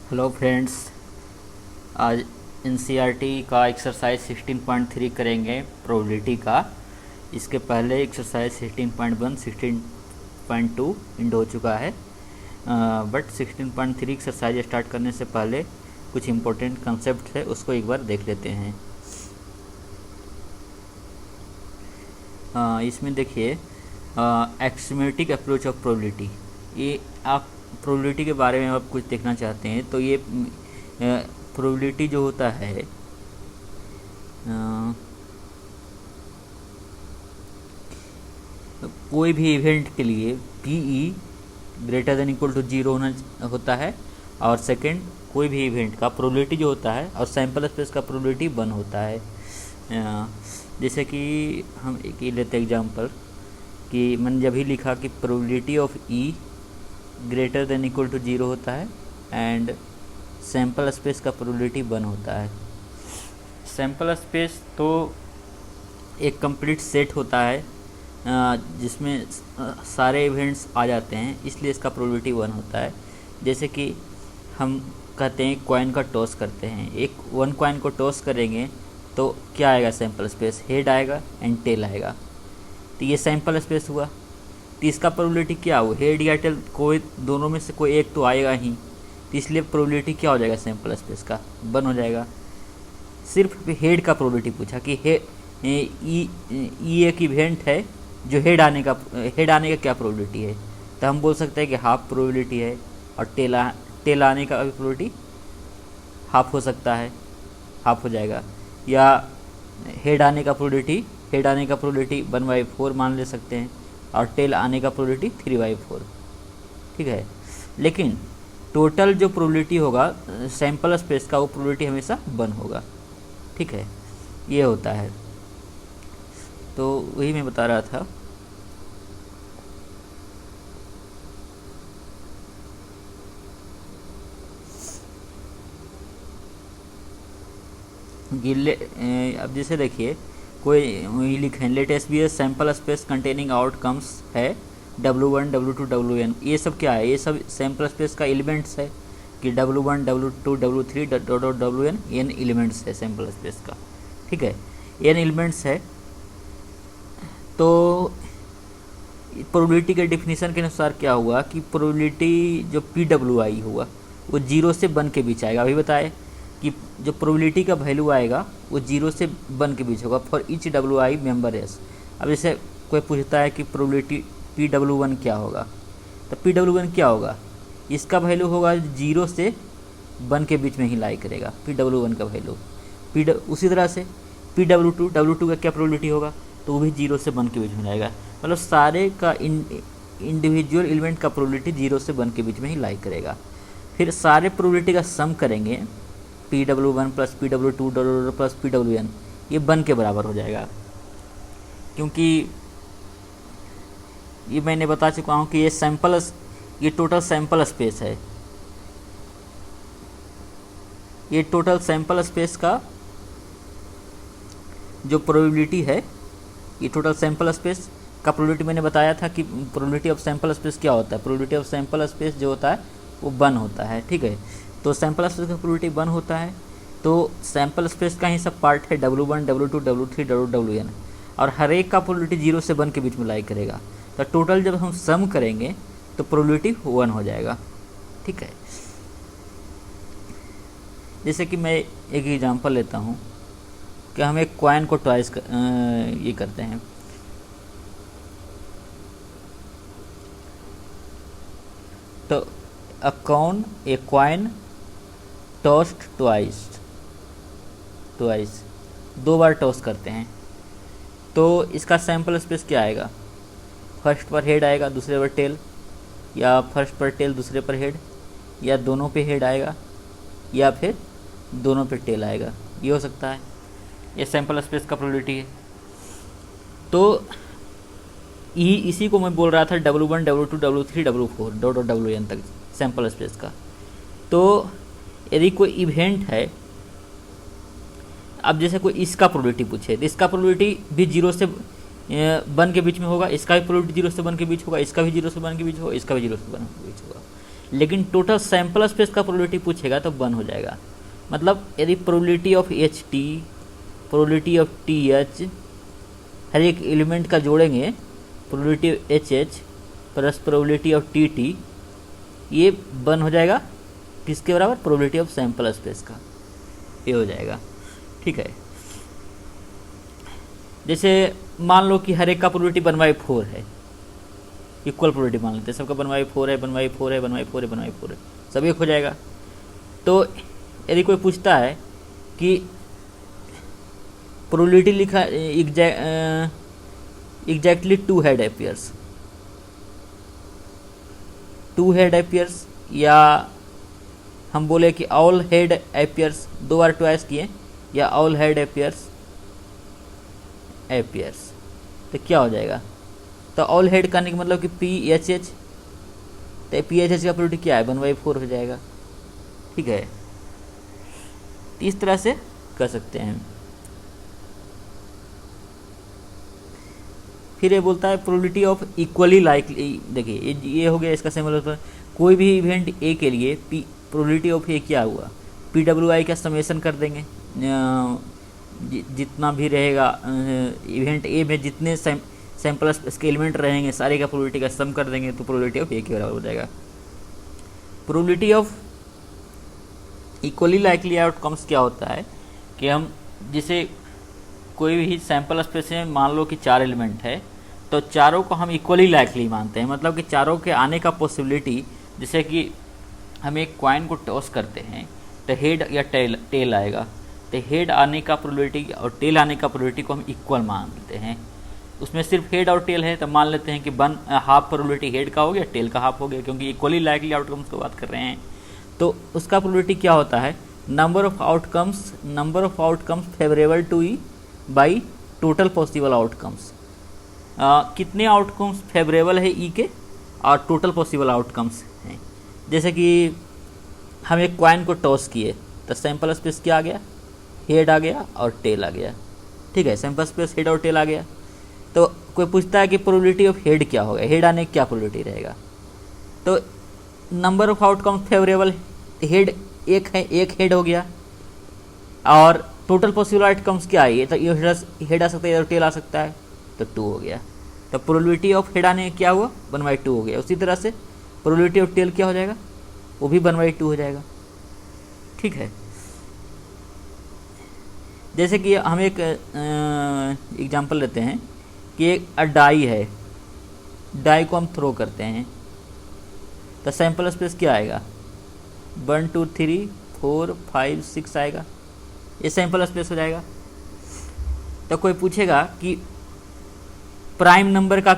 Hello friends. आज NCERT का exercise 16.3 करेंगे प्रोबेबिलिटी का। इसके पहले एक्सरसाइज 16.1 16.2 एंड हो चुका है, बट 16.3 एक्सरसाइज स्टार्ट करने से पहले कुछ इम्पोर्टेंट कंसेप्ट है, उसको एक बार देख लेते हैं। इसमें देखिए एक्समेटिक अप्रोच ऑफ प्रोबेबिलिटी। ये आप प्रोबेबिलिटी के बारे में आप कुछ देखना चाहते हैं तो ये प्रोबेबिलिटी जो होता है कोई भी इवेंट के लिए P E greater than equal to 0 होना होता है, और सेकंड कोई भी इवेंट का प्रोबेबिलिटी जो होता है और सैंपल स्पेस का प्रोबेबिलिटी 1 होता है। जैसे कि हम एक ही लेते एग्जांपल कि मैंने जब ही लिखा कि probability of E greater than equal to 0 होता है एंड सैंपल स्पेस का प्रोबेबिलिटी 1 होता है। सैंपल स्पेस तो एक कंप्लीट सेट होता है जिसमें सारे इवेंट्स आ जाते हैं, इसलिए इसका प्रोबेबिलिटी 1 होता है। जैसे कि हम कहते हैं कॉइन का टॉस करते हैं, एक 1 कॉइन को टॉस करेंगे तो क्या आएगा, सैंपल स्पेस हेड आएगा एंड टेल आएगा, तो ये सैंपल स्पेस हुआ। तो इसका प्रोबेबिलिटी क्या हुआ, हेड या टेल कोई दोनों में से कोई एक तो आएगा ही, तो इसलिए प्रोबेबिलिटी क्या हो जाएगा, सैंपल स्पेस का 1 हो जाएगा। सिर्फ हेड का प्रोबेबिलिटी पूछा कि ई एक इवेंट है जो हेड आने का क्या प्रोबेबिलिटी है, तो हम बोल सकते हैं कि हाफ प्रोबेबिलिटी है, और टेल आने का प्रोबेबिलिटी हाफ हो सकता है, हाफ हो जाएगा। या हेड आने का प्रोबेबिलिटी 1/4 मान ले सकते हैं, और टेल आने का प्रोबेबिलिटी 3/4, ठीक है। लेकिन टोटल जो प्रोबेबिलिटी होगा सैंपल स्पेस का, वो प्रोबेबिलिटी हमेशा 1 होगा, ठीक है। ये होता है, तो वही मैं बता रहा था। अब जैसे देखिए कोई वही लिखे let S be S sample space containing outcomes है W1 W2 WN, ये सब क्या है, ये सब सैम्पल स्पेस का एलिमेंट्स है कि W1 W2 W3 WN n elements है सैम्पल स्पेस का, ठीक है, n एलिमेंट्स है। तो प्रोबेबिलिटी के डिफिनीशन के अनुसार क्या हुआ कि प्रोबेबिलिटी जो PWI हुआ वो 0 से 1 के बीच आएगा। अभी बताए कि जो प्रोबेबिलिटी का वैल्यू आएगा वो 0 से 1 के बीच होगा for each WI member S. अब जैसे कोई पूछता है कि प्रोबेबिलिटी PW1 क्या होगा, तो PW1 क्या होगा, इसका वैल्यू होगा 0 से 1 के बीच में ही लाई करेगा PW1 का वैल्यू। उसी तरह से W2 का क्या प्रोबेबिलिटी होगा, तो वो भी 0 से 1 के बीच में लाएगा। मतलब सारे का इंडिविजुअल एलिमेंट का प्रोबेबिलिटी 0 से 1 के बीच में ही लाई करेगा। फिर सारे प्रोबेबिलिटी का सम करेंगे, PW1 plus PW2 plus PWN, ये 1 के बराबर हो जाएगा। क्योंकि ये मैंने बता चुका हूँ कि ये टोटल सैंपल स्पेस है, ये टोटल सैंपल स्पेस का जो प्रोबेबिलिटी है, ये टोटल सैंपल स्पेस का प्रोबेबिलिटी मैंने बताया था कि प्रोबेबिलिटी ऑफ सैंपल स्पेस क्या होता है, प्रोबेबिलिटी ऑफ सैंपल स्पेस जो होता है वो 1 होता है, ठीक है। तो सैंपल स्पेस का प्रोबेबिलिटी 1 होता है, तो सैंपल स्पेस का ही सब पार्ट है W1 W2 W3 WN, और हर एक का प्रोबेबिलिटी 0 से 1 के बीच में लाई करेगा। तो टोटल जब हम सम करेंगे तो प्रोबेबिलिटी 1 हो जाएगा, ठीक है। जैसे कि मैं एक एग्जांपल लेता हूँ कि हम एक कॉइन को ट्वाइस ये करते हैं, तो अ कॉइन टॉस्ड ट्वाइस 2 बार टॉस करते हैं, तो इसका सैंपल स्पेस क्या आएगा, फर्स्ट पर हेड आएगा दूसरे पर टेल, या फर्स्ट पर टेल दूसरे पर हेड, या दोनों पे हेड आएगा, या फिर दोनों पे टेल आएगा, ये हो सकता है। ये सैंपल स्पेस का प्रोबेबिलिटी है। तो इसी को मैं बोल रहा था W1 W2 W3 W4 WN तक सैंपल स्पेस का। तो यदि कोई इवेंट है, अब जैसे कोई इसका प्रोबेबिलिटी पूछे तो इसका प्रोबेबिलिटी भी 0 से 1 के बीच में होगा, इसका भी प्रोबेबिलिटी 0 से 1 के बीच होगा, इसका भी 0 से 1 के बीच होगा, इसका भी 0 से 1 के बीच होगा। लेकिन टोटल सैंपल स्पेस का प्रोबेबिलिटी पूछेगा तो 1 हो जाएगा। मतलब यदि probability of H T, probability of T H, हर एक एलिमेंट का जोड़ेंगे, probability of H H plus probability of T T, ये 1 हो जाएगा। किसके बराबर? प्रोबेबिलिटी ऑफ सैंपल स्पेस का, ये हो जाएगा। ठीक है, जैसे मान लो कि हर एक का प्रोबेबिलिटी 1/4 है, इक्वल प्रोबेबिलिटी मान लेते हैं, सबका 1/4 है, 1/4 है, 1/4 है, 1/4 है, सब एक हो जाएगा। तो यदि कोई पूछता है कि प्रोबेबिलिटी लिखा exactly 2 head appears, 2 head appears, या हम बोले कि ऑल हेड अपीयर्स, 2 बार ट्वाइस किए, या ऑल हेड अपीयर्स, तो क्या हो जाएगा? तो ऑल हेड करने का मतलब कि पी एच एच, तो पी एच एच का प्रोबेबिलिटी क्या है? 1/4 हो जाएगा। ठीक है, तो इस तरह से कर सकते हैं। फिर ये बोलता है प्रोबेबिलिटी ऑफ इक्वली लाइकली। देखिए ये हो गया इसका सिंबल। कोई भी इवेंट ए के लिए प्रोबेबिलिटी ऑफ ए क्या हुआ? PWI का समेशन कर देंगे, जितना भी रहेगा इवेंट ए में जितने सैंपल के एलिमेंट रहेंगे सारे का प्रोबेबिलिटी का सम कर देंगे, तो प्रोबेबिलिटी ऑफ ए के बराबर हो जाएगा। Probability of equally likely outcomes क्या होता है कि हम जिसे कोई भी सैंपल स्पेस में मान लो कि 4 एलिमेंट है, तो चारों को हम इक्वली लाइकली मानते हैं। मतलब कि चारों के आने का पॉसिबिलिटी, जैसे कि हम एक कॉइन को टॉस करते हैं तो हेड या टेल आएगा, तो हेड आने का प्रोबेबिलिटी और टेल आने का प्रोबेबिलिटी को हम इक्वल मान लेते हैं। उसमें सिर्फ हेड और टेल है तो मान लेते हैं कि 1/2 प्रोबेबिलिटी हेड का हो गया, टेल का हाफ हो गया, क्योंकि इक्वली लाइकली आउटकम्स की बात कर रहे हैं। तो उसका प्रोबेबिलिटी क्या होता है? Number of outcomes favourable to E by total possible outcomes. कितने आउटकम्स फेवरेबल है ई के और टोटल पॉसिबल आउटकम्स हैं। जैसे कि हम एक कॉइन को टॉस किए तो सैंपल स्पेस क्या आ गया? हेड आ गया और टेल आ गया। ठीक है, सैंपल स्पेस हेड और टेल आ गया। तो कोई पूछता है कि प्रोबेबिलिटी ऑफ हेड क्या होगा, हेड आने की क्या प्रोबेबिलिटी रहेगा? तो number of outcomes favourable, head एक है, एक हेड हो गया, और टोटल पॉसिबल आउटकम्स क्या है? तो ये हेड आ सकता है, टेल आ सकता है, तो 2 हो गया। तो प्रोबेबिलिटी ऑफ हेड आने क्या हुआ? 1/2 हो गया। उसी तरह से प्रोबेबिलिटी ऑफ टेल क्या हो जाएगा? वो भी 1/2 हो जाएगा। ठीक है, जैसे कि हम एक एग्जांपल लेते हैं कि एक डाई है, डाई को हम थ्रो करते हैं, तो सैंपल स्पेस क्या आएगा? 1 2 3 4 5 6 आएगा, ये सैंपल स्पेस हो जाएगा। तो कोई पूछेगा कि प्राइम नंबर का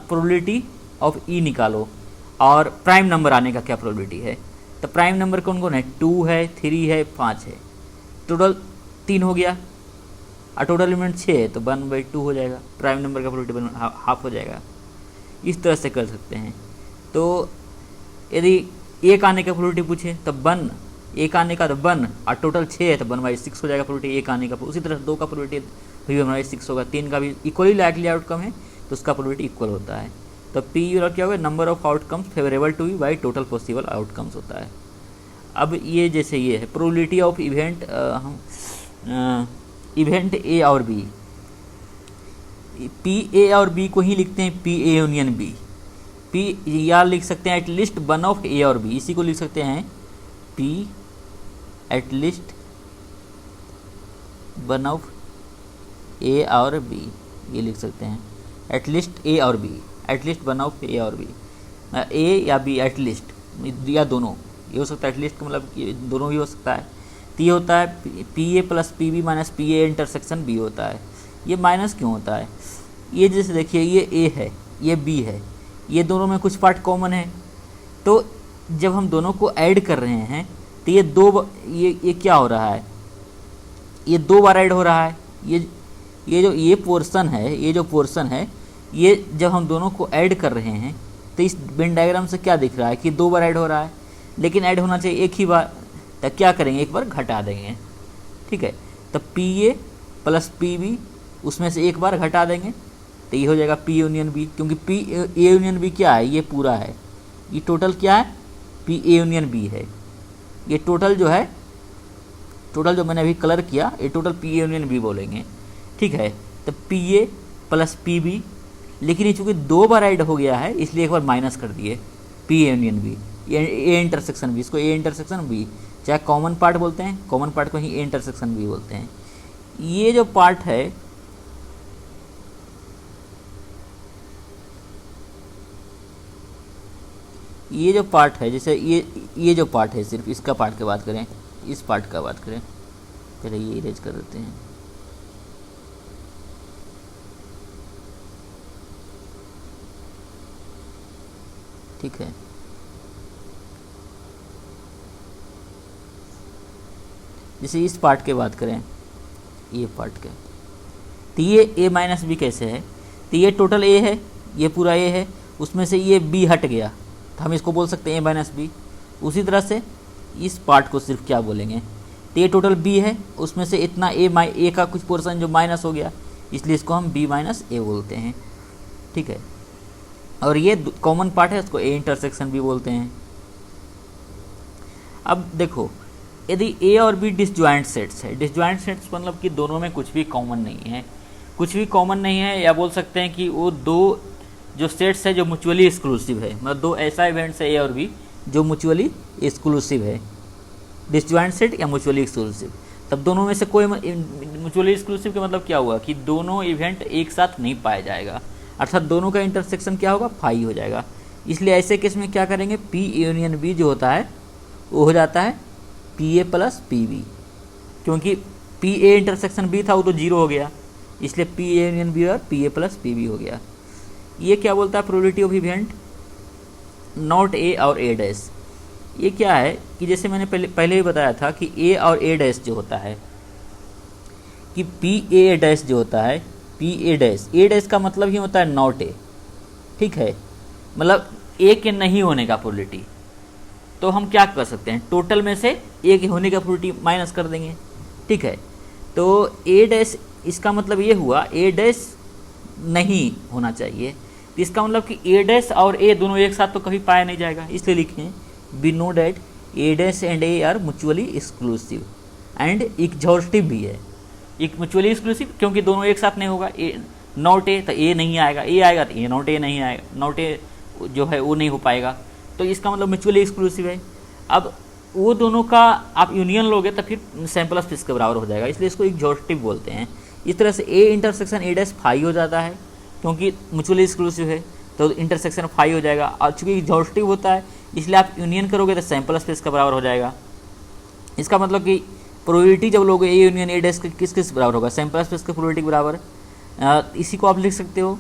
प्रोबेबिलिटी ऑफ ई निकालो और प्राइम नंबर आने का क्या प्रोबेबिलिटी है? तो प्राइम नंबर कौन कौन है? 2 है, 3 है, 5 है, टोटल 3 हो गया, और टोटल एलिमेंट 6 है, तो 1/2 हो जाएगा। प्राइम नंबर का प्रोबेबिलिटी हाफ हो जाएगा। इस तरह से कर सकते हैं। तो यदि एक आने का प्रोबेबिलिटी पूछे तो 1, एक आने का तो 1, और टोटल 6 है तो 1/6 हो जाएगा प्रोबेबिलिटी एक आने का। उसी तरह 2 का प्रोबेबिलिटी भी 1/6 होगा, 3 का भी इक्वली लाइकली आउटकम है तो उसका प्रोबेबिलिटी इक्वल होता है। तो पी क्या होगा? Number of outcomes favourable to U by total possible outcomes होता है। अब ये जैसे ये है प्रोबेबिलिटी ऑफ इवेंट ए और बी, पी ए और बी को ही लिखते हैं P A union B. P या लिख सकते हैं एटलीस्ट 1 ऑफ ए और बी, इसी को लिख सकते हैं पी एटलीस्ट 1 ऑफ ए और बी, ये लिख सकते हैं एटलीस्ट ए और बी, एटलीस्ट 1 ऑफ ए और बी, ए या बी एटलीस्ट, या दोनों, ये हो सकता है। एटलीस्ट का मतलब ये दोनों भी हो सकता है। तो ये होता है P A plus P B minus P A intersection B होता है। ये माइनस क्यों होता है? ये जैसे देखिए ये ए है, ये बी है, ये दोनों में कुछ पार्ट कॉमन है, तो जब हम दोनों को ऐड कर रहे हैं तो ये क्या हो रहा है? ये 2 बार ऐड हो रहा है। ये पोर्शन है, ये जो पोर्शन है, ये जब हम दोनों को ऐड कर रहे हैं तो इस वेन डायग्राम से क्या दिख रहा है कि 2 बार ऐड हो रहा है, लेकिन ऐड होना चाहिए एक ही बार। तो क्या करेंगे? एक बार घटा देंगे। ठीक है, तो P A plus P B, उसमें से एक बार घटा देंगे तो ये हो जाएगा पी यूनियन बी, क्योंकि पी ए यूनियन बी क्या है? ये पूरा है, ये टोटल क्या है? पी ए यूनियन बी है। ये टोटल जो है, टोटल जो मैंने अभी कलर किया, ये total P A union B बोलेंगे, ठीक है। तो P A plus P B, लेकिन ये चूँकि 2 बार ऐड हो गया है इसलिए एक बार माइनस कर दिए, P A union B, A intersection B, इसको ए इंटरसेक्शन बी, चाहे कॉमन पार्ट बोलते हैं, कॉमन पार्ट को ही ए इंटरसेक्शन बी बोलते हैं। ये जो पार्ट है, ये जो पार्ट है, जैसे ये जो पार्ट है, सिर्फ इसका पार्ट की बात करें, इस पार्ट का बात करें, पहले ये इरेज कर देते हैं। ठीक है, जैसे इस पार्ट की बात करें, ये पार्ट के, तो ये a माइनस बी कैसे है, तो ये टोटल a है, ये पूरा a है, उसमें से ये b हट गया तो हम इसको बोल सकते हैं a माइनस बी। उसी तरह से इस पार्ट को सिर्फ क्या बोलेंगे, तो ये टोटल b है, उसमें से इतना a का कुछ पोर्शन जो माइनस हो गया, इसलिए इसको हम b माइनस a बोलते हैं। ठीक है, और ये कॉमन पार्ट है, उसको a इंटरसेक्शन भी बोलते हैं। अब देखो, यदि a और b डिसजॉइंट सेट्स है, डिसजॉइंट सेट्स मतलब कि दोनों में कुछ भी कॉमन नहीं है, कुछ भी कॉमन नहीं है, या बोल सकते हैं कि वो दो जो सेट्स है जो म्यूचुअली एक्सक्लूसिव है, मतलब दो ऐसा इवेंट्स है a और b जो म्यूचुअली एक्सक्लूसिव है, डिसजॉइंट सेट या म्यूचुअली एक्सक्लूसिव। तब दोनों में से कोई म्यूचुअली एक्सक्लूसिव का मतलब क्या हुआ कि दोनों इवेंट एक साथ नहीं पाया जाएगा, अर्थात दोनों का इंटरसेक्शन क्या होगा, फाई हो जाएगा। इसलिए ऐसे केस में क्या करेंगे, पी यूनियन बी जो होता है वो हो जाता है P A plus P B, क्योंकि पी ए इंटरसेक्शन बी था वो तो 0 हो गया, इसलिए पी ए यूनियन बी और P A plus P B हो गया। ये क्या बोलता है, probability of event not A और ए डैश। ये क्या है कि जैसे मैंने पहले ही बताया था कि ए और ए डैश जो होता है, कि पी ए डैश जो होता है, पी ए डैश का मतलब ही होता है नॉट ए। ठीक है, मतलब ए के नहीं होने का प्रोबेबिलिटी। तो हम क्या कर सकते हैं, टोटल में से ए के होने का प्रोबेबिलिटी माइनस कर देंगे। ठीक है, तो ए डैश, इसका मतलब ये हुआ ए डैश नहीं होना चाहिए, तो इसका मतलब कि ए डैश और ए दोनों एक साथ तो कभी पाया नहीं जाएगा, इसलिए लिखें be know that A dash and A R mutually exclusive and exhaustive भी है। एक म्यूचुअली एक्सक्लूसिव क्योंकि दोनों एक साथ नहीं होगा, ए नॉट ए तो ए नहीं आएगा, ए आएगा तो ए नॉट ए नहीं आएगा, नॉट ए जो है वो नहीं हो पाएगा, तो इसका मतलब म्यूचुअली एक्सक्लूसिव है। अब वो दोनों का आप यूनियन लोगे तो फिर सैंपल स्पेस के बराबर हो जाएगा, इसलिए इसको एग्जॉस्टिव बोलते हैं। इस तरह से A intersection A dash phi हो जाता है, क्योंकि म्यूचुअली एक्सक्लूसिव है तो इंटरसेक्शन फाई हो जाएगा, और चूँकि एग्जॉस्टिव होता है इसलिए आप यूनियन करोगे तो सैंपल स्पेस का बराबर हो जाएगा। इसका मतलब कि प्रोबेबिलिटी जब लोगे ए यूनियन ए डैश किस किस बराबर होगा, सैंपल स्पेस के प्रोबेबिलिटी के बराबर। इसी को आप लिख सकते हो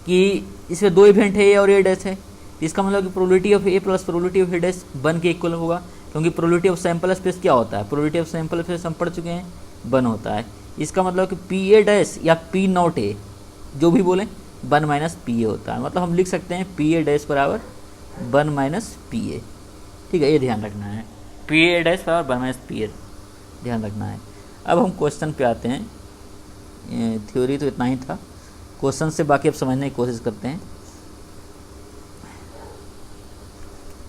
कि इसमें दो इवेंट है ए और ए डैश है, इसका मतलब कि probability of A plus probability of A dash बन के इक्वल होगा, क्योंकि प्रोबेबिलिटी ऑफ सैंपल स्पेस क्या होता है, प्रोबेबिलिटी ऑफ सैंपल स्पेस हम पढ़ चुके हैं, बन होता है। इसका मतलब कि पी ए डैश या पी नॉट ए जो भी बोलें 1 माइनस पी ए होता है, मतलब हम लिख सकते हैं पी ए डैश बराबर 1 माइनस पी ए। ठीक है, ये ध्यान रखना है, पी ए डैश बराबर 1 माइनस पी ए ध्यान रखना है। अब हम क्वेश्चन पे आते हैं, थ्योरी तो इतना ही था, क्वेश्चन से बाकी अब समझने की कोशिश करते हैं।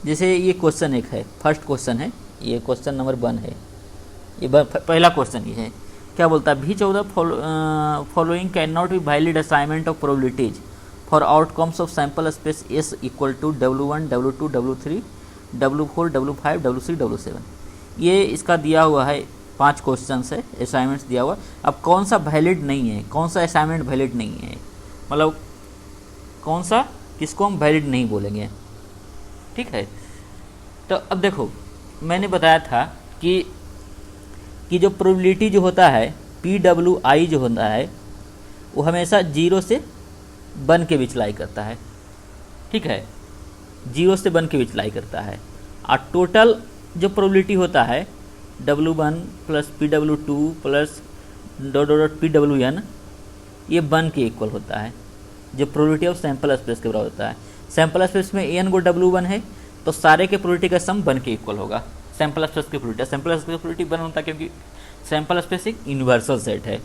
जैसे ये क्वेश्चन एक है, फर्स्ट क्वेश्चन है, ये क्वेश्चन नंबर 1 है, ये पहला क्वेश्चन ये है, क्या बोलता है, V14 following can not be valid assignment of probabilities for outcomes of sample space S equal to W1 W2 W3 W4 W5 W6 W7। ये इसका दिया हुआ है, 5 क्वेश्चन है, असाइनमेंट्स दिया हुआ। अब कौन सा वैलिड नहीं है, कौन सा असाइनमेंट वैलिड नहीं है, मतलब कौन सा किसको हम वैलिड नहीं बोलेंगे। ठीक है, तो अब देखो मैंने बताया था कि जो प्रोबेबिलिटी जो होता है PWI जो होता है वो हमेशा 0 से 1 के बीच लाई करता है। ठीक है, 0 से 1 के बीच लाई करता है, और टोटल जो प्रोबेबिलिटी होता है W1 plus PW2 plus PWN ये 1 के इक्वल होता है, जो प्रोबेबिलिटी ऑफ सैंपल स्पेस के बराबर होता है। सैंपल स्पेस में n को W1 है तो सारे के प्रोबेबिलिटी का सम 1 के इक्वल होगा, सैंपल स्पेस की प्रोबेबिलिटी। सैंपल स्पेस की प्रोबेबिलिटी 1 होता है क्योंकि सैंपल स्पेस एक यूनिवर्सल सेट है,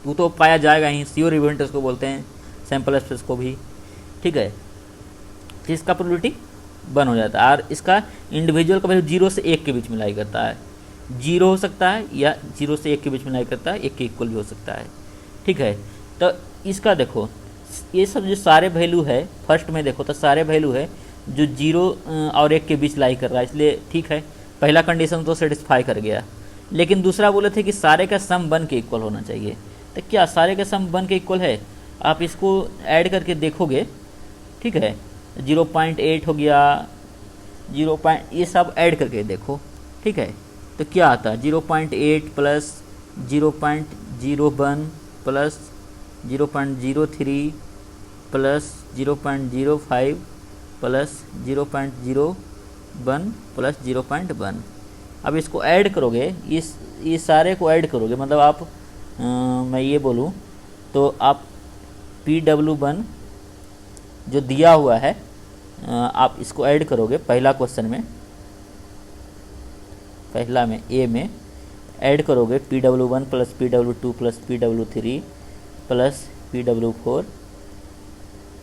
वो तो पाया जाएगा ही, श्योर इवेंट उसको बोलते हैं सैंपल स्पेस को भी। ठीक है, तो इसका प्रोबेबिलिटी बन हो जाता है। और इसका इंडिविजुअल का वैल्यू 0 से 1 के बीच में लाई करता है। 0 हो सकता है या 0 से 1 के बीच में लाई करता है, 1 के इक्वल भी हो सकता है। ठीक है, तो इसका देखो ये सब जो सारे वैल्यू है, फर्स्ट में देखो तो सारे वैल्यू है जो 0 और 1 के बीच लाई कर रहा है, इसलिए ठीक है, पहला कंडीशन तो सेटिस्फाई कर गया। लेकिन दूसरा बोले थे कि सारे का सम बन के इक्वल होना चाहिए, तो क्या सारे का सम बन के इक्वल है? आप इसको ऐड करके देखोगे, ठीक है, 0.8 हो गया, 0. ये सब ऐड करके देखो, ठीक है, तो क्या आता है 0.8 plus 0.01 plus 0.03 plus 0.05 plus 0.01 plus 0.1। अब इसको ऐड करोगे, ये सारे को ऐड करोगे, मतलब आप मैं ये बोलूँ तो आप PW1 जो दिया हुआ है आप इसको ऐड करोगे पहला क्वेश्चन में, पहला में ए में ऐड करोगे PW1 plus PW2 plus PW3 plus PW4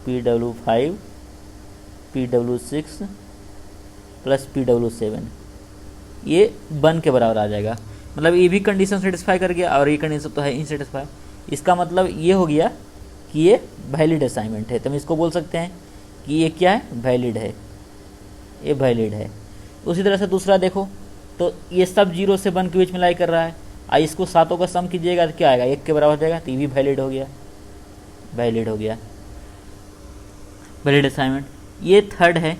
PW5 PW6 plus PW7, ये 1 के बराबर आ जाएगा। मतलब ये भी कंडीशन सेटिस्फाई कर गया और ये कंडीशन तो है ही सेटिस्फाई। इसका मतलब ये हो गया कि ये वैलिड असाइनमेंट है, तो हम इसको बोल सकते हैं कि ये क्या है, वैलिड है, ये वैलिड है। उसी तरह से दूसरा देखो तो ये सब 0 से 1 के बीच में लाई कर रहा है, इसको सातों का सम कीजिएगा तो क्या आएगा, 1 के बराबर हो जाएगा, तो ये भी वैलिड हो गया, वैलिड हो गया, वैलिड असाइनमेंट। ये थर्ड है।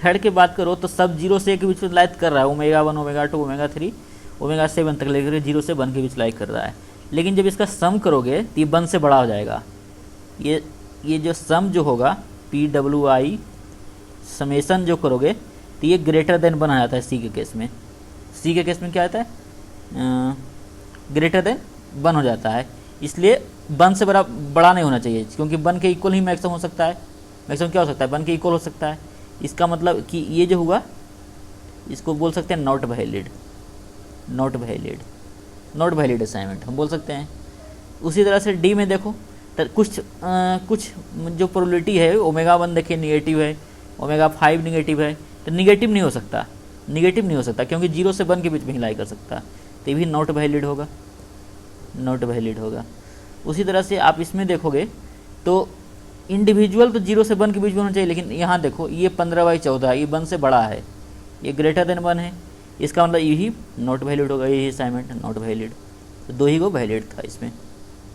थर्ड की बात करो तो सब 0 से 1 के बीच में लाइक कर रहा है, ओमेगा 1 ओमेगा 2 ओमेगा 3 ओमेगा 7 तक लेकर 0 से 1 के बीच लाइक कर रहा है। लेकिन जब इसका सम करोगे तो ये 1 से बड़ा हो जाएगा। ये जो सम जो होगा PWI समेसन जो करोगे तो ये ग्रेटर देन 1 आ जाता है। सी के केस में, सी के केस में क्या आता है, ग्रेटर देन 1 हो जाता है। इसलिए 1 से बड़ा नहीं होना चाहिए, क्योंकि 1 के इक्वल ही मैक्सिमम हो सकता है। मैक्सिमम क्या हो सकता है, 1 के इक्वल हो सकता है। इसका मतलब कि ये जो हुआ इसको बोल सकते हैं not valid, not valid, not valid assignment हम बोल सकते हैं। उसी तरह से डी में देखो तो कुछ जो प्रोबेबिलिटी है, ओमेगा 1 देखिए निगेटिव है, ओमेगा 5 निगेटिव है, तो निगेटिव नहीं हो सकता, निगेटिव नहीं हो सकता क्योंकि 0 से 1 के बीच में ही लाई कर सकता, तो ये भी नॉट वैलिड होगा, नॉट वैलिड होगा। उसी तरह से आप इसमें देखोगे तो इंडिविजुअल तो 0 से 1 के बीच में होना चाहिए, लेकिन यहाँ देखो ये 15/14 ये 1 से बड़ा है, ये ग्रेटर देन 1 है, इसका मतलब यही नॉट वैलिड होगा, यही असाइनमेंट नॉट वैलिड। तो दो ही को वैलिड था इसमें,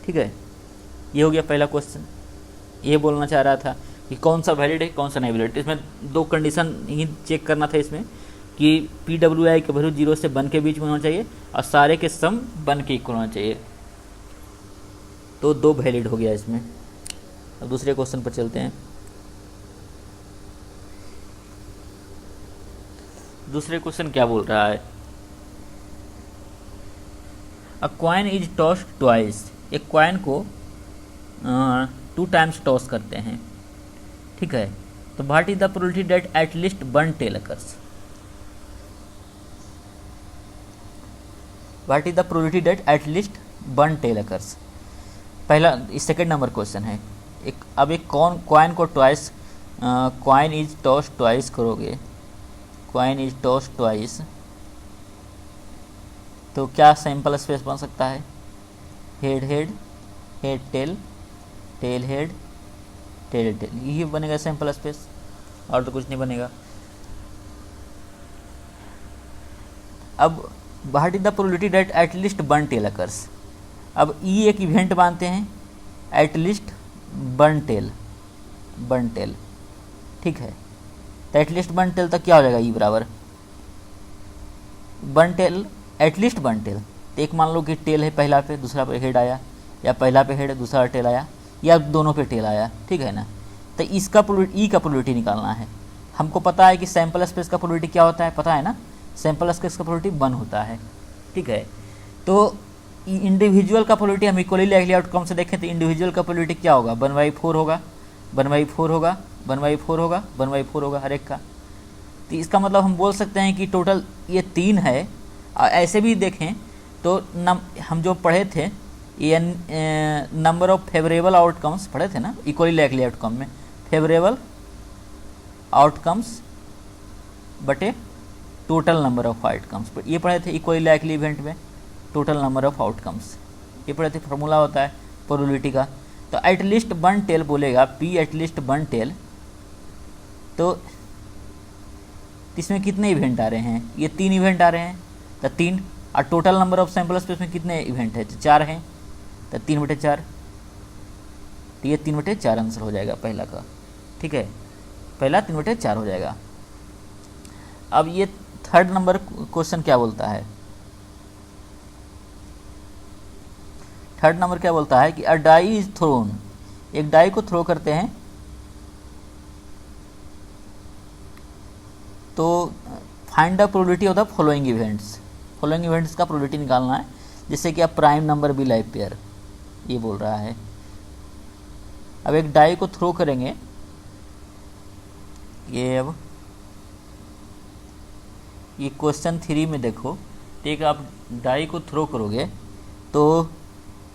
ठीक है। ये हो गया पहला क्वेश्चन। ये बोलना चाह रहा था कि कौन सा वैलिड है कौन सा नहीं वैलिड। इसमें 2 कंडीशन ही चेक करना था इसमें कि PWI के वैल्यू 0 से 1 के बीच में होना चाहिए और सारे के सम 1 के इक्वल होना चाहिए, तो 2 वैलिड हो गया इसमें। अब दूसरे क्वेश्चन पर चलते हैं। दूसरे क्वेश्चन क्या बोल रहा है, a coin is tossed twice, एक कॉइन को 2 टाइम्स टॉस करते हैं, ठीक है, तो what is the probability that at least 1 tail occurs, what is the probability that at least 1 tail occurs. पहला सेकंड नंबर क्वेश्चन है, अब एक कॉइन को twice, coin is toss twice करोगे, कॉइन इज टॉस ट्वाइस, तो क्या sample space बन सकता है, head head, head tell, tail head, tell tell, यही बनेगा सैंपल स्पेस, और तो कुछ नहीं बनेगा। अब what is the probability that at least 1 tail occurs. अब ई एक इवेंट मानते हैं, एट लीस्ट 1 टेल, 1 टेल, ठीक है, तो एट लीस्ट 1 टेल तक क्या हो जाएगा, ई बराबर 1 टेल, एट लीस्ट 1 टेल। तो एक मान लो कि टेल है पहला पे, दूसरा पे हेड आया, या पहला पे हेड दूसरा टेल आया, या दोनों पे टेल आया, ठीक है ना। तो इसका ई का प्रोबेबिलिटी निकालना है। हमको पता है कि सैंपल स्पेस का प्रोबेबिलिटी क्या होता है, पता है ना, सैंपल स्पेस का प्रोबेबिलिटी 1 होता है, ठीक है। तो इंडिविजुअल का प्रोबेबिलिटी हम इक्वली लाइकली आउटकम से देखें तो इंडिविजुअल का प्रोबेबिलिटी क्या होगा, 1/4 होगा, 1/4 होगा, 1/4 होगा, 1/4 होगा हर एक का। तो इसका मतलब हम बोल सकते हैं कि टोटल ये 3 है। ऐसे भी देखें तो हम जो पढ़े थे ये नंबर ऑफ फेवरेबल आउटकम्स पढ़े थे ना, इक्वली लाइकली आउटकम में फेवरेबल आउटकम्स बटे टोटल नंबर ऑफ आउटकम्स। ये पढ़े थे इक्वली लाइकली इवेंट में टोटल नंबर ऑफ आउटकम्स, ये पढ़े थे। फार्मूला होता है प्रोबेबिलिटी का। तो एटलीस्ट वन टेल बोलेगा, पी एटलीस्ट वन टेल, तो इसमें कितने इवेंट आ रहे हैं? ये 3 इवेंट आ रहे हैं, तो 3। और total number of sample space में कितने इवेंट है? 4 हैं, तो 3/4। तो ये 3/4 आंसर हो जाएगा पहला का, ठीक है, पहला 3/4 हो जाएगा। अब ये थर्ड नंबर क्वेश्चन क्या बोलता है? थर्ड नंबर क्या बोलता है कि अ डाई इज थ्रोन, एक डाई को थ्रो करते हैं, तो find the probability of the following events. Following events का प्रोबेबिलिटी निकालना है, जैसे कि अब prime number be life pair, ये बोल रहा है। अब एक डाई को थ्रो करेंगे, ये अब ये क्वेश्चन 3 में देखो, ठीक है, आप डाई को थ्रो करोगे तो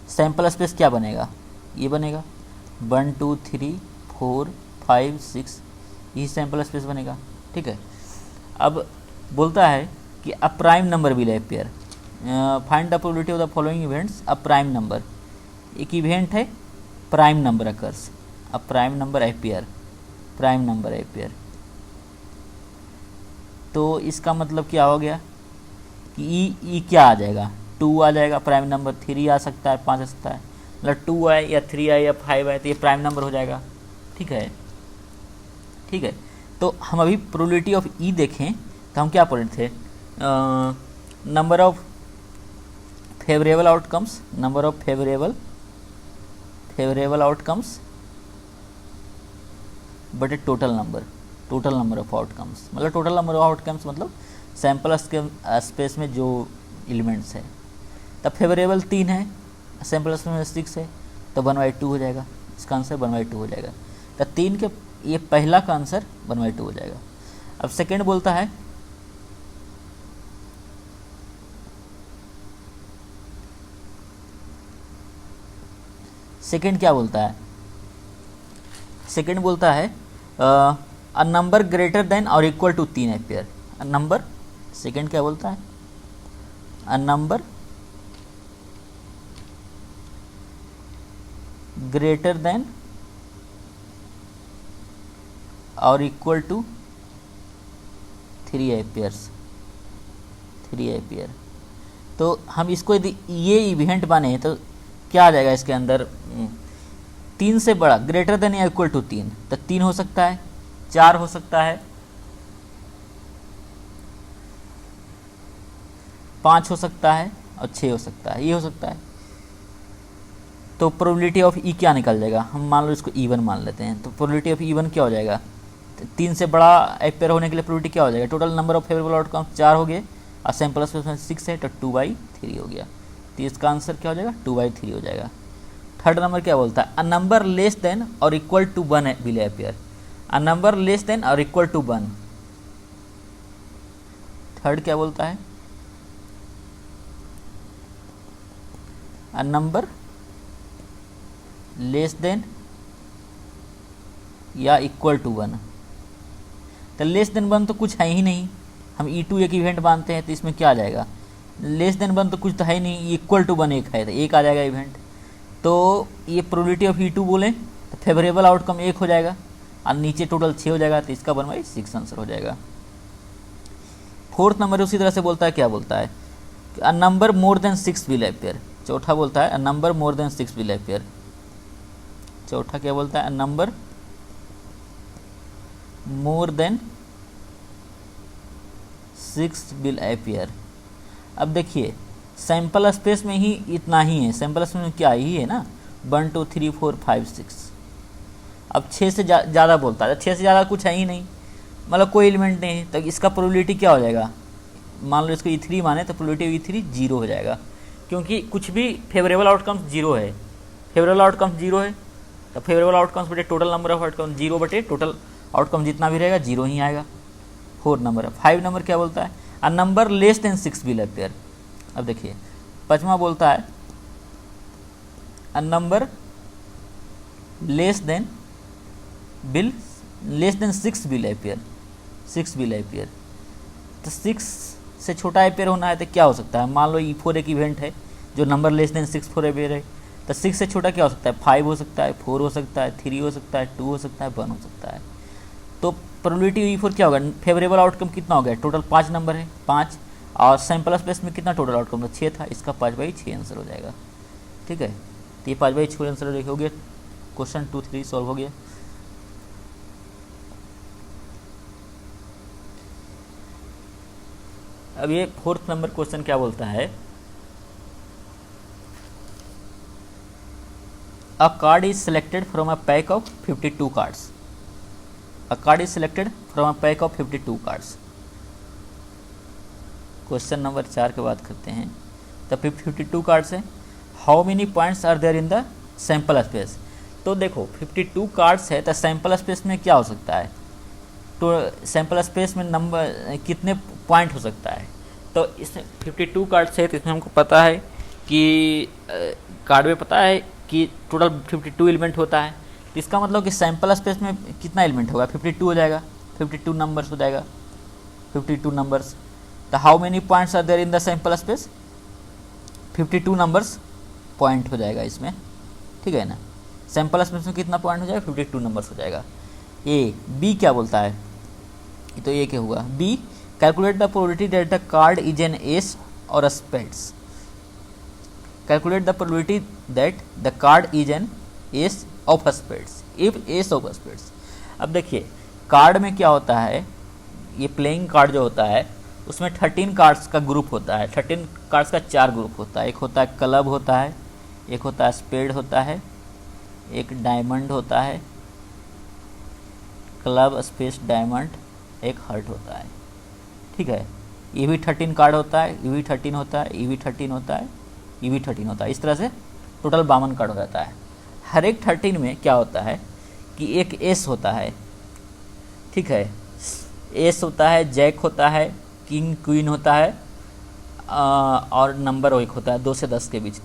सैंपल स्पेस क्या बनेगा? ये बनेगा 1 2 3 4 5 6, यही सैंपल स्पेस बनेगा, ठीक है। अब बोलता है कि a prime number will appear, find the probability of the following events a prime number. एक इवेंट है prime number occurs, a prime number appear, prime number appear. तो इसका मतलब क्या हो गया कि ई क्या आ जाएगा? 2 आ जाएगा, प्राइम नंबर 3 आ सकता है, 5 आ सकता है, मतलब 2 आए या 3 आए या 5 आए तो ये प्राइम नंबर हो जाएगा, ठीक है, ठीक है। तो हम अभी प्रोबेबिलिटी ऑफ ई देखें तो हम क्या पढ़े थे? Number of favourable outcomes, number of favourable outcomes but total number of outcomes, मतलब टोटल नंबर ऑफ आउटकम्स मतलब सैंपल स्पेस में जो एलिमेंट्स है। तब फेवरेबल 3 है, सैंपल स्पेस में 6 है, तो 1/2 हो जाएगा, इसका आंसर 1/2 हो जाएगा। तो 3 के ये पहला का आंसर 1/2 हो जाएगा। अब सेकेंड बोलता है सेकेंड क्या बोलता है? सेकेंड बोलता है अ नंबर ग्रेटर देन और equal to 3 ampere. A number, second क्या बोलता है? अ नंबर ग्रेटर देन और इक्वल टू 3 एम्पियर्स, 3 एम्पियर। तो हम इसको यदि ये इवेंट बने तो क्या आ जाएगा इसके अंदर? 3 से बड़ा, ग्रेटर देन या इक्वल टू 3, तो 3 हो सकता है, 4 हो सकता है, 5 हो सकता है और 6 हो सकता है, ये हो सकता है। तो प्रोबेबिलिटी ऑफ ई क्या निकल जाएगा? हम मान लो इसको E1 मान लेते हैं, तो प्रोबेबिलिटी ऑफ E1 क्या हो जाएगा? 3 से बड़ा एम्पियर होने के लिए प्रोबेबिलिटी क्या हो जाएगा? Total number of favourable outcome 4 हो गए और सैंपल स्पेस में 6 है, तो 2/3 हो गया। तो इसका आंसर क्या हो जाएगा? 2/3 हो जाएगा। थर्ड नंबर क्या बोलता है? अ नंबर लेस देन और equal to 1 will appear. A number less than और इक्वल टू 1। थर्ड क्या बोलता है? अ नंबर लेस देन या इक्वल टू 1। तो लेस देन 1 तो कुछ है ही नहीं, हम E2 एक इवेंट मानते हैं, तो इसमें क्या आ जाएगा? लेस देन 1 तो कुछ तो है ही नहीं, इक्वल टू 1 एक है, तो एक आ जाएगा इवेंट। तो ये प्रोबेबिलिटी ऑफ E2 बोले तो फेवरेबल आउटकम 1 हो जाएगा और नीचे टोटल 6 हो जाएगा, तो इसका 1/6 आंसर हो जाएगा। फोर्थ नंबर उसी तरह से बोलता है, क्या बोलता है? A number more than 6 will appear. चौथा बोलता है a number more than 6 will appear. चौथा क्या बोलता है? A number more than 6 will appear. अब देखिए सैंपल स्पेस में ही इतना ही है, सैंपल स्पेस में क्या ही है ना, 1 2 3 4 5 6। अब 6 से ज़्यादा बोलता है, 6 से ज़्यादा कुछ है ही नहीं, मतलब कोई एलिमेंट नहीं है, तो इसका प्रोबेबिलिटी क्या हो जाएगा? मान लो इसको E3 माने तो प्रोबेबिलिटी E3 0 हो जाएगा, क्योंकि कुछ भी फेवरेबल आउटकम्स 0 है। फेवरेबल आउटकम्स 0 है तो फेवरेबल आउटकम्स बटे टोटल नंबर ऑफ आउटकम 0 बटे टोटल आउटकम जितना भी रहेगा 0 ही आएगा। 4 नंबर है। 5 नंबर क्या बोलता है? A number less then 6 will appear. अब देखिए पांचवा बोलता है a number less then 6 will appear. 6 will appear, तो 6 से छोटा ए पेयर होना है तो क्या हो सकता है, मान लो E4 एक इवेंट है जो number less then 6 for a pair है, तो 6 से छोटा क्या हो सकता है, 5 हो सकता है, 4 हो सकता है, 3 हो सकता है, 2 हो सकता है, 1 हो सकता है। तो प्रोबेबिलिटी E4 क्या होगा, फेवरेबल आउटकम कितना हो गया, टोटल 5 नंबर है 5, और सैम्पल स्पेस में कितना टोटल आउटकम था 6 था, इसका 5/6 आंसर हो जाएगा। ठीक है, तो ये 5/6 आंसर हो गया। क्वेश्चन 2, 3 सॉल्व हो गया। अब ये 4th नंबर क्वेश्चन क्या बोलता है, a card is selected from a pack of 52 cards. A card is selected from a pack of 52 cards. Question number 4 की बात करते हैं। तो 52 कार्ड्स है, how many points are there in the sample space. तो देखो 52 कार्ड्स है तो सैम्पल स्पेस में क्या हो सकता है, तो सैम्पल स्पेस में नंबर कितने पॉइंट हो सकता है। तो इसमें 52 कार्ड्स है तो इसमें हमको पता है कि कार्ड में पता है कि टोटल 52 एलिमेंट होता है, तो इसका मतलब कि सैम्पल स्पेस में कितना एलिमेंट होगा, 52 हो जाएगा, 52 नंबर्स हो जाएगा, 52 नंबर्स। तो how many points are there in the sample space, 52 numbers point हो जाएगा इसमें। ठीक है ना, सैम्पल स्पेस में कितना पॉइंट हो जाएगा, 52 नंबर्स हो जाएगा। ए बी क्या बोलता है, तो ये क्या हुआ, B calculate the probability that the card is an ace और spades. Calculate the probability that the card is an ace of spades if ace of spades. अब देखिए कार्ड में क्या होता है, ये प्लेइंग कार्ड जो होता है उसमें 13 कार्ड्स का ग्रुप होता है, 13 कार्ड्स का 4 ग्रुप होता है। एक होता है क्लब होता है, एक होता है स्पेड होता है, एक डायमंड होता है, क्लब स्पेस डायमंड, एक हर्ट होता है। ठीक है, ये भी 13 कार्ड होता है, ये भी 13 होता है, ये भी 13 होता है, ये भी 13 होता है। इस तरह से टोटल 52 कार्ड हो जाता है। हर एक 13 में क्या होता है कि एक एस होता है। ठीक है, एस होता है, जैक होता है, किंग क्वीन होता है, और नंबर एक होता है 2 से 10 के बीच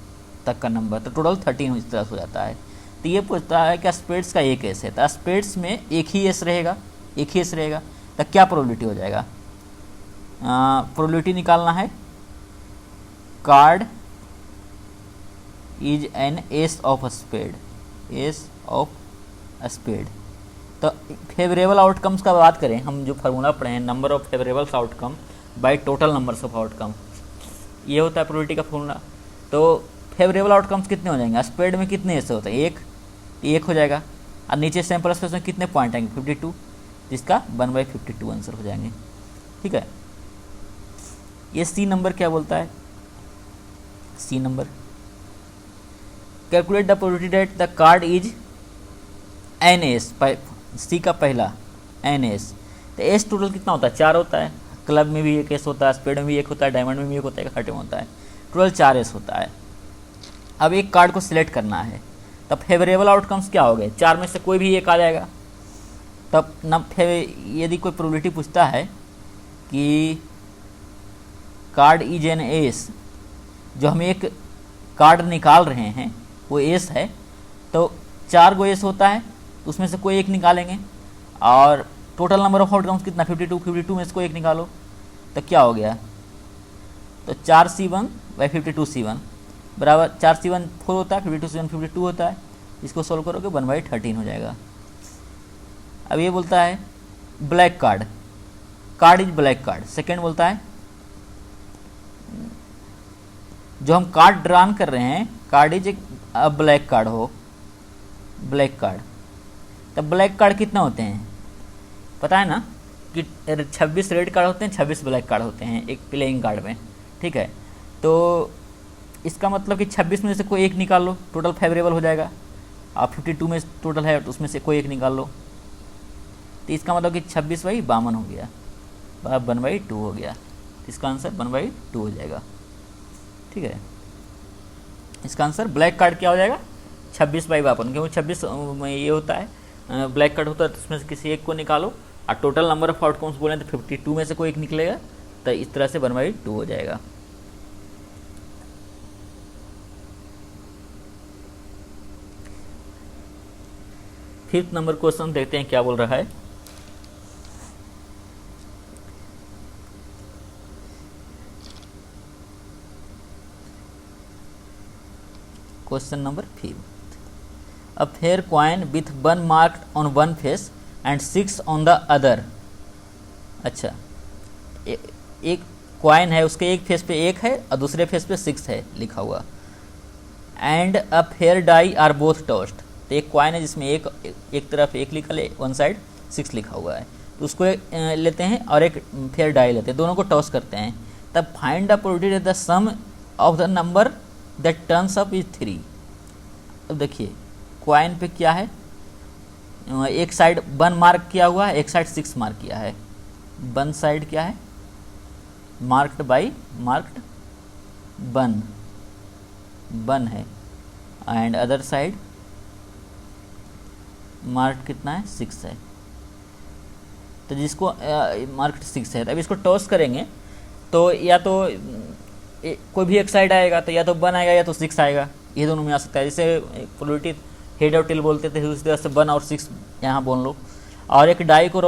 तक का नंबर, तो टोटल 13 इस तरह से हो जाता है। तो ये पूछता है कि स्पेड्स का एक एस है, तो स्पेड्स में एक ही एस रहेगा, एक ही एस रहेगा, तो क्या प्रोबेबिलिटी हो जाएगा, प्रोबेबिलिटी निकालना है, card is an ace of spade, ace of spade. तो फेवरेबल आउटकम्स का बात करें, हम जो फार्मूला पढ़े हैं, number of favourables outcome by total numbers of outcome, ये होता है प्रोबेबिलिटी का फॉर्मूला। तो फेवरेबल आउटकम्स कितने हो जाएंगे, स्पेड में कितने ऐसे होते हैं, एक हो जाएगा, और नीचे सैम्पल स्पेस में कितने पॉइंट आएंगे, 52, जिसका 1/52 आंसर हो जाएंगे। ठीक है, ये सी नंबर क्या बोलता है, C number calculate the probability that the card is an ace, C का पहला एन एस। तो एस टोटल कितना होता है, 4 होता है, क्लब में भी एक एस होता है, स्पेड में भी एक होता है, डायमंड में भी एक होता है, हर्ट में होता है, टोटल 4 एस होता है। अब एक कार्ड को सिलेक्ट करना है, तब फेवरेबल आउटकम्स क्या हो गए, 4 में से कोई भी एक आ जाएगा। तब न यदि कोई प्रोबेबिलिटी पूछता है कि कार्ड इज एन एस, जो हम एक कार्ड निकाल रहे हैं वो एस है, तो 4 गो एस होता है, उसमें से कोई एक निकालेंगे, और टोटल नंबर ऑफ आउटकम्स कितना 52, 52 में से कोई एक निकालो, तो क्या हो गया, तो 4C1/52C1 बराबर 4C1 4 होता है, 52C1 52 होता है, इसको सोल्व करोगे 1/13 हो जाएगा। अब ये बोलता है black card, card is black card. Second बोलता है जो हम कार्ड ड्रान कर रहे हैं, कार्ड इज एक ब्लैक कार्ड हो, ब्लैक कार्ड। तब ब्लैक कार्ड कितना होते हैं, पता है ना कि 26 रेड कार्ड होते हैं, 26 ब्लैक कार्ड होते हैं एक प्लेइंग कार्ड में। ठीक है, तो इसका मतलब कि 26 में से कोई एक निकाल लो, टोटल फेवरेबल हो जाएगा। आप 52 में टोटल है तो उसमें से कोई एक निकाल लो, तो इसका मतलब कि 26/52 हो गया, 1/2 हो गया, इसका आंसर 1/2 हो जाएगा। ठीक है, इसका आंसर ब्लैक कार्ड क्या हो जाएगा, 26/52, क्योंकि 26 में ये होता है ब्लैक कार्ड होता है, तो उसमें से किसी एक को निकालो, और टोटल नंबर ऑफ आउटकम्स बोलें तो 52 में से कोई एक निकलेगा, तो इस तरह से 1/2 हो जाएगा। फिफ्थ नंबर क्वेश्चन देखते हैं क्या बोल रहा है। Question number 5, a fair coin with 1 marked on one face and 6 on the other. अच्छा, एक कॉइन है, उसके एक फेस पे 1 है और दूसरे फेस पे 6 है लिखा हुआ। And a fair die are both tossed, तो एक कॉइन है जिसमें एक तरफ 1 लिखा है, वन साइड 6 लिखा हुआ है, तो उसको लेते हैं और एक फेयर डाई लेते हैं, दोनों को टॉस करते हैं। तब find the probability the sum of the number that turns up is 3। अब देखिए कॉइन पे क्या है, एक साइड 1 मार्क किया हुआ है, एक साइड 6 मार्क किया है। वन साइड क्या है, मार्क्ड बाई मार्क्ड 1 है, एंड अदर साइड मार्क्ड कितना है, 6 है। तो जिसको मार्क्ड 6 है, अब इसको टॉस करेंगे तो या तो कोई भी एक साइड आएगा, तो या तो 1 आएगा या तो 6 आएगा, ये दोनों में आ सकता है। जैसे प्रोबेबिलिटी हेड और टेल बोलते थे, उस तरह से 1 और 6 यहाँ बोल लो। और एक डाई को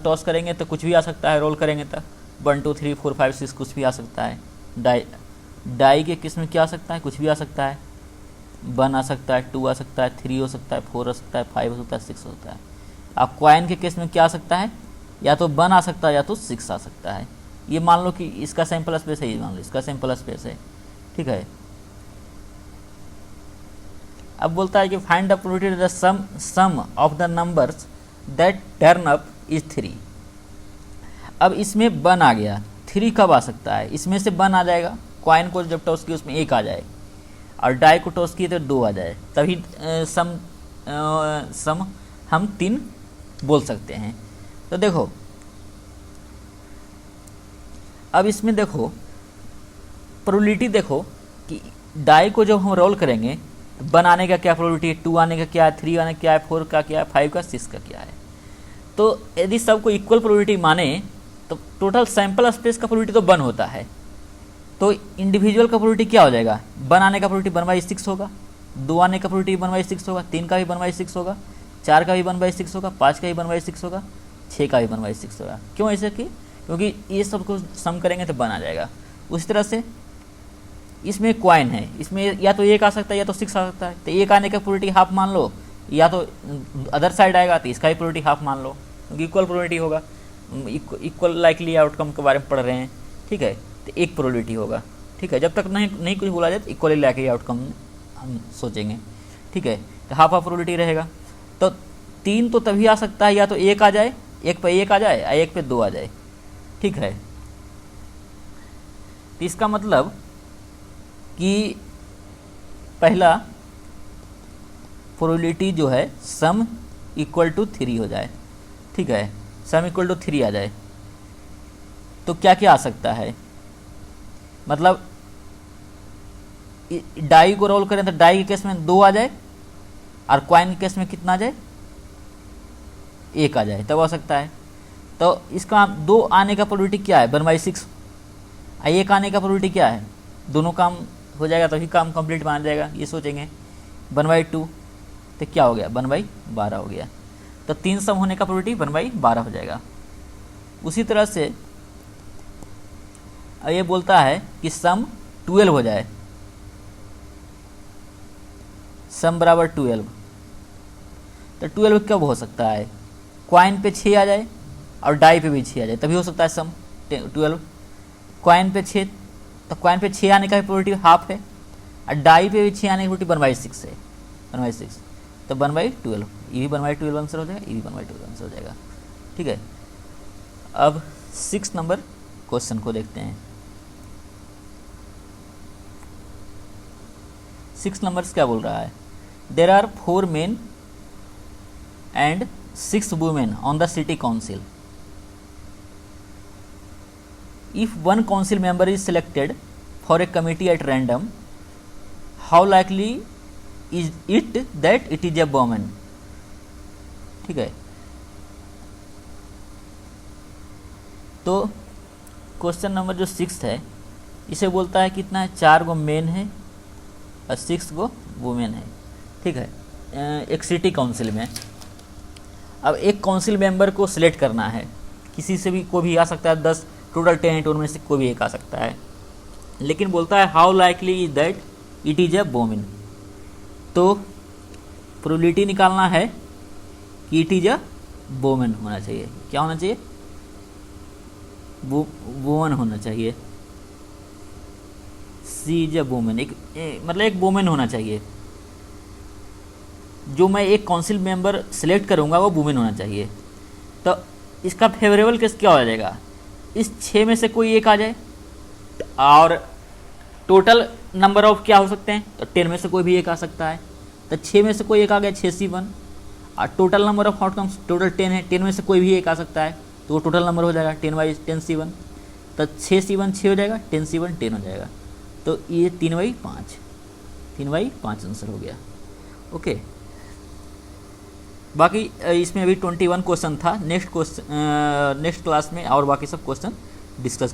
टॉस करेंगे तो कुछ भी आ सकता है, रोल करेंगे तो 1 2 3 4 5 6 कुछ भी आ सकता है। डाई के किस में क्या आ सकता है, कुछ भी आ सकता है, 1 आ सकता है, 2 आ सकता है, 3 हो सकता है, 4 आ सकता है, 5 हो सकता है, 6 हो सकता है। अब कॉइन के केस में क्या आ सकता है, या तो 1 आ सकता है या तो 6 आ सकता है। ये मान लो कि इसका सैंपल स्पेस है, ये मान लो इसका सैंपल स्पेस है, ठीक है। अब बोलता है कि find the probability the sum of the numbers that turn up is 3। अब इसमें 1 आ गया, 3 कब आ सकता है, इसमें से 1 आ जाएगा, कॉइन को जब टॉस किए उसमें 1 आ जाए, और डाई को टॉस किए तो 2 आ जाए, तभी सम हम 3 बोल सकते हैं। तो देखो अब इसमें देखो प्रोबेबिलिटी देखो कि डाई को जब हम रोल करेंगे तो 1 आने का क्या प्रोबेबिलिटी है, 2 आने का क्या है, 3 आने का क्या है, 4 का क्या है, 5 का, 6 का क्या है। तो यदि सबको इक्वल प्रोबेबिलिटी माने तो टोटल सैंपल स्पेस का प्रोबेबिलिटी तो 1 होता है, तो इंडिविजुअल का प्रोबेबिलिटी क्या हो जाएगा, 1 आने का प्रोबेबिलिटी 1/6 होगा, 2 आने का प्रोबेबिलिटी 1/6 होगा, 3 का भी 1/6 होगा, 4 का भी 1/6 होगा, 5 का भी 1/6 होगा, 6 का भी 1/6 होगा। क्यों ऐसे कि क्योंकि ये सब को सम करेंगे तो 1 आ जाएगा। उसी तरह से इसमें कॉइन है, इसमें या तो 1 आ सकता है या तो 6 आ सकता है, तो 1 आने का प्रोबेबिलिटी हाफ मान लो, या तो अदर साइड आएगा तो इसका भी प्रोबेबिलिटी हाफ मान लो, क्योंकि इक्वल प्रोबेबिलिटी होगा, इक्वल लाइकली आउटकम के बारे में पढ़ रहे हैं, ठीक है। तो एक प्रोबेबिलिटी होगा, ठीक है। जब तक नहीं कुछ बोला जाए तो इक्वली लाइकली आउटकम हम सोचेंगे, ठीक है। तो हाफ हाफ प्रोबेबिलिटी रहेगा। तो 3 तो तभी आ सकता है, या तो 1 आ जाए, 1 पे 1 आ जाए, या 1 पे 2 आ जाए, ठीक है। तो इसका मतलब कि पहला प्रोबेबिलिटी जो है सम इक्वल टू 3 हो जाए, ठीक है, सम इक्वल टू 3 आ जाए। तो क्या क्या आ सकता है, मतलब डाई को रोल करें तो डाई के केस में 2 आ जाए, और कॉइन के केस में कितना आ जाए, 1 आ जाए, तब आ सकता है। तो इसका 2 आने का प्रोबेबिलिटी क्या है, 1/6, और 1 आने का प्रोबेबिलिटी क्या है, दोनों काम हो जाएगा तभी काम कंप्लीट माना जाएगा, ये सोचेंगे। 1/2 तो क्या हो गया, 1/12 हो गया। तो 3 सम होने का प्रोबेबिलिटी 1/12 हो जाएगा। उसी तरह से ये बोलता है कि सम 12 हो जाए, सम बराबर 12। तो 12 कब हो सकता है, कॉइन पे 6 आ जाए और डाई पे भी 6 आ जाए, तभी हो सकता है सम 12। कॉइन पे 6, तो कॉइन पे 6 आने का प्रोबेबिलिटी हाफ है, और डाई पे भी 6 आने की प्रोबेबिलिटी 1/6 है, 1/6। तो 1/12, ये भी 1/12 आंसर हो जाएगा, ये भी 1/12 आंसर हो जाएगा, ठीक है। अब 6 नंबर क्वेश्चन को देखते हैं। 6 नंबर्स क्या बोल रहा है, there are 4 men and 6 women on the city council. If one council member is selected for a committee at random, how likely is it that it is a woman? ठीक है। तो क्वेश्चन नंबर जो 6 है, इसे बोलता है कितना है, 4 गो मेन है और 6 गो वुमेन है, ठीक है, एक सिटी काउंसिल में। अब एक काउंसिल मेंबर को सिलेक्ट करना है, किसी से भी कोई भी आ सकता है, 10 टोटल 10 है तो उनमें से कोई भी एक आ सकता है, लेकिन बोलता है how likely is that it is a women, तो प्रोबेबिलिटी निकालना है कि इट इज अ वुमन होना चाहिए। क्या होना चाहिए? वुमन होना चाहिए। सी इज अ वुमन, मतलब एक वुमन होना चाहिए। जो मैं एक काउंसिल मेंबर सेलेक्ट करूंगा वो वुमेन होना चाहिए। तो इसका फेवरेबल केस क्या हो जाएगा? इस 6 में से कोई एक आ जाए, और टोटल नंबर ऑफ क्या हो सकते हैं? तो 10 में से कोई भी एक आ सकता है। तो 6 में से कोई एक आ गया, 6C1, और total number of outcomes total 10 है, 10 में से कोई भी एक आ सकता है, तो वो टोटल नंबर हो जाएगा 10/10C1। तो 6C1 6 हो जाएगा, 10C1 10 हो जाएगा। तो ये 3/5, 3/5 आंसर हो गया। ओके, बाकी इसमें अभी 21 क्वेश्चन था। नेक्स्ट क्लास में और बाकी सब क्वेश्चन डिस्कस